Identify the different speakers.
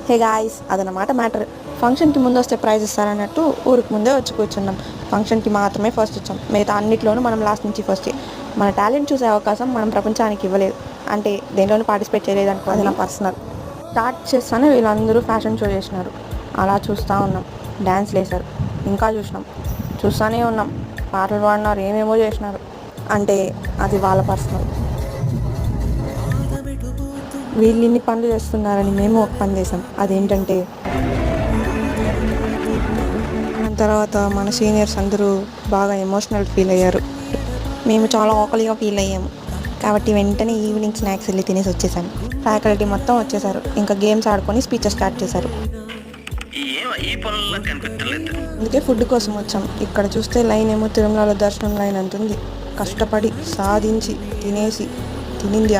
Speaker 1: Hey guys, అదనమాట matter. ఫంక్షన్కి ముందు వస్తే ప్రైజ్ ఇస్తారన్నట్టు ఊరికి ముందే వచ్చి కూర్చున్నాం. ఫంక్షన్కి మాత్రమే ఫస్ట్ వచ్చాం, మిగతా అన్నింటిలోనూ మనం లాస్ట్ నుంచి ఫస్ట్. మన టాలెంట్ చూసే అవకాశం మనం ప్రపంచానికి ఇవ్వలేదు, అంటే దేనిలోనూ పార్టిసిపేట్ చేయలేదు అనుకో, అది నా పర్సనల్. స్టార్ట్ చేస్తానే వీళ్ళందరూ ఫ్యాషన్ షో చేసినారు. అలా చూస్తూ ఉన్నాం. డ్యాన్స్లు వేశారు, ఇంకా చూస్తూనే ఉన్నాం. పాటలు పాడినారు, ఏమేమో చేసినారు. అంటే అది వాళ్ళ పర్సనల్. వీళ్ళు ఇన్ని పనులు చేస్తున్నారని మేము ఒక పని చేసాం. అదేంటంటే, తర్వాత మన సీనియర్స్ అందరూ బాగా ఎమోషనల్ ఫీల్ అయ్యారు. మేము చాలా ఆకలిగా ఫీల్ అయ్యాము. కాబట్టి వెంటనే ఈవినింగ్ స్నాక్స్ వెళ్ళి తినేసి వచ్చేసాము. ఫ్యాకల్టీ మొత్తం వచ్చేసారు. ఇంకా గేమ్స్ ఆడుకొని స్పీచెస్ స్టార్ట్ చేశారు. అందుకే ఫుడ్ కోసం వచ్చాం. ఇక్కడ చూస్తే లైన్ ఏమో తిరుమలలో దర్శనం లైన్ అంతుంది. కష్టపడి సాధించి తినేసి తినింది